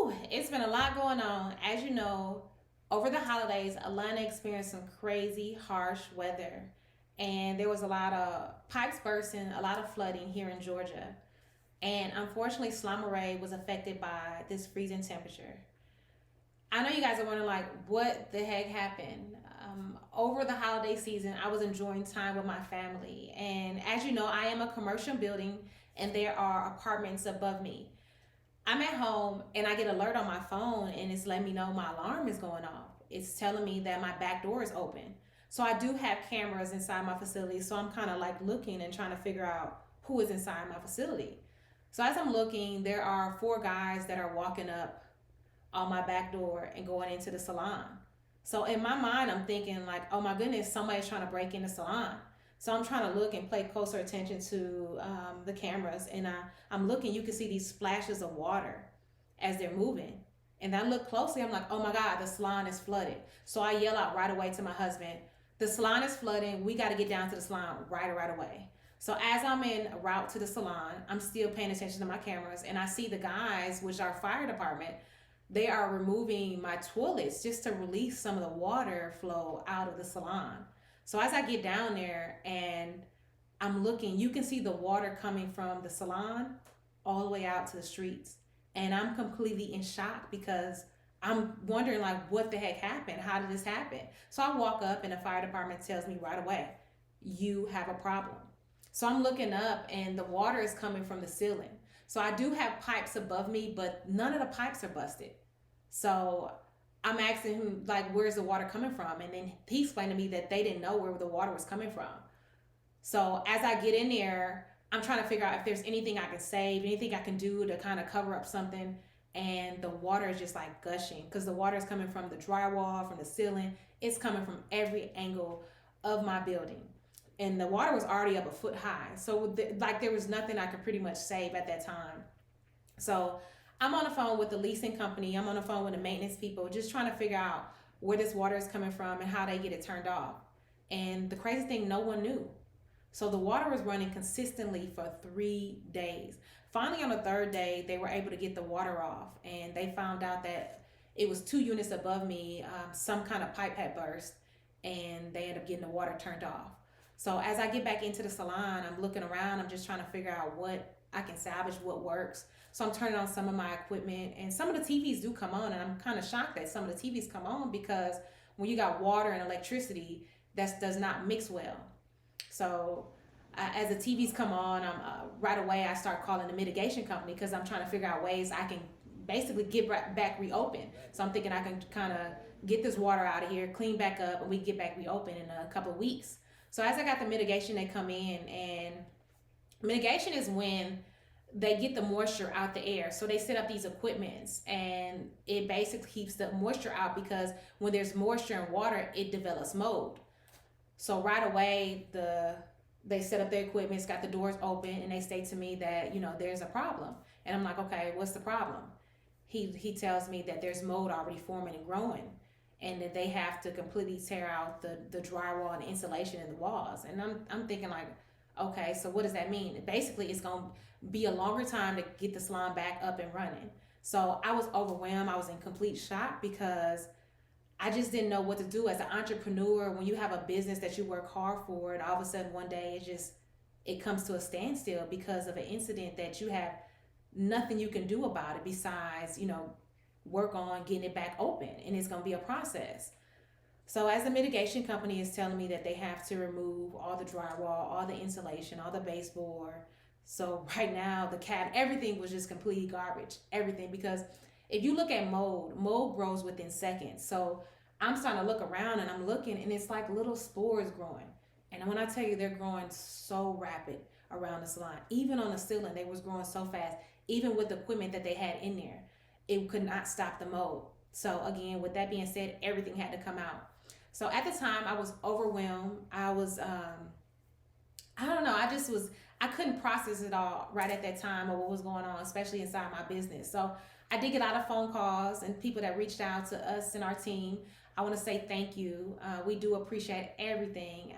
Whew, it's been a lot going on. As you know, over the holidays, Atlanta experienced some crazy, harsh weather. And there was a lot of pipes bursting, a lot of flooding here in Georgia. And unfortunately, Salon Moraee was affected by this freezing temperature. I know you guys are wondering, like, what the heck happened? Over the holiday season, I was enjoying time with my family. And as you know, I am a commercial building and there are apartments above me. I'm at home and I get an alert on my phone and it's letting me know my alarm is going off. It's telling me that my back door is open. So I do have cameras inside my facility. So I'm kind of like looking and trying to figure out who is inside my facility. So as I'm looking, there are four guys that are walking up on my back door and going into the salon. So in my mind, I'm thinking like, oh my goodness, somebody's trying to break in the salon. So I'm trying to look and pay closer attention to the cameras, and I'm looking. You can see these splashes of water as they're moving, and I look closely. I'm like, oh my God, the salon is flooded. So I yell out right away to my husband, the salon is flooding. We got to get down to the salon right away. So as I'm en route to the salon, I'm still paying attention to my cameras, and I see the guys, which are fire department, they are removing my toilets just to release some of the water flow out of the salon. So as I get down there and I'm looking, you can see the water coming from the salon all the way out to the streets. And I'm completely in shock because I'm wondering like what the heck happened? How did this happen? So I walk up and the fire department tells me right away, you have a problem. So I'm looking up and the water is coming from the ceiling. So I do have pipes above me, but none of the pipes are busted. So I'm asking him, like, where's the water coming from? And then he explained to me that they didn't know where the water was coming from. So as I get in there, I'm trying to figure out if there's anything I can save, anything I can do to kind of cover up something. And the water is just like gushing because the water is coming from the drywall, from the ceiling. It's coming from every angle of my building. And the water was already up a foot high. So like there was nothing I could pretty much save at that time. So I'm on the phone with the leasing company. I'm on the phone with the maintenance people, just trying to figure out where this water is coming from and how they get it turned off. And the crazy thing, no one knew. So the water was running consistently for 3 days. Finally, on the third day, they were able to get the water off, and they found out that it was 2 units above me. Some kind of pipe had burst, and they ended up getting the water turned off. So as I get back into the salon, I'm looking around. I'm just trying to figure out what I can salvage, what works. So I'm turning on some of my equipment, and some of the TVs do come on, and I'm kind of shocked that some of the TVs come on because when you got water and electricity, that does not mix well. So as the TVs come on, right away I start calling the mitigation company because I'm trying to figure out ways I can basically get back reopened. So I'm thinking I can kind of get this water out of here, clean back up, and we get back reopened in a couple of weeks. So as I got the mitigation, they come in, and mitigation is when they get the moisture out the air. So they set up these equipments and it basically keeps the moisture out because when there's moisture and water, it develops mold. So right away, they set up their equipment, it's got the doors open, and they say to me that, there's a problem. And I'm like, okay, what's the problem? He tells me that there's mold already forming and growing, and that they have to completely tear out the drywall and insulation in the walls. And I'm thinking like, okay, so what does that mean? Basically, it's going to be a longer time to get the salon back up and running. So I was overwhelmed. I was in complete shock because I just didn't know what to do as an entrepreneur. When you have a business that you work hard for, and all of a sudden one day it comes to a standstill because of an incident that you have nothing you can do about it besides, work on getting it back open, and it's going to be a process. So as the mitigation company is telling me that they have to remove all the drywall, all the insulation, all the baseboard. So right now the everything was just completely garbage, everything. Because if you look at mold grows within seconds. So I'm starting to look around and I'm looking, and it's like little spores growing. And when I tell you, they're growing so rapid around the salon, even on the ceiling, they was growing so fast, even with the equipment that they had in there, it could not stop the mold. So again, with that being said, everything had to come out. So at the time I was overwhelmed. I was, I don't know. I couldn't process it all right at that time of what was going on, especially inside my business. So I did get a lot of phone calls and people that reached out to us and our team. I want to say thank you. We do appreciate everything.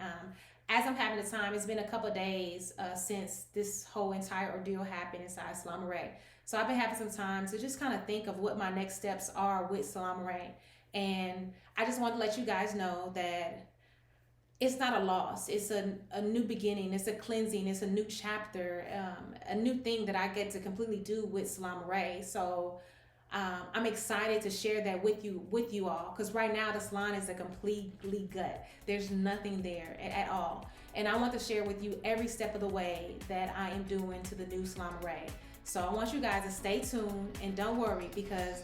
As I'm having the time, it's been a couple of days since this whole entire ordeal happened inside Salon Moraee. So I've been having some time to just kind of think of what my next steps are with Salon Moraee. And I just want to let you guys know that it's not a loss. It's a new beginning. It's a cleansing. It's a new chapter, a new thing that I get to completely do with Salon Moraee. So I'm excited to share that with you all, because right now the salon is a completely gut. There's nothing there at all. And I want to share with you every step of the way that I am doing to the new Salon Moraee. So I want you guys to stay tuned and don't worry, because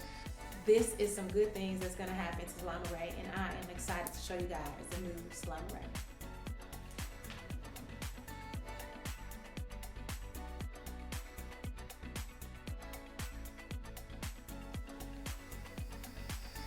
this is some good things that's going to happen to Salon Moraee, and I am excited to show you guys the new Salon Moraee.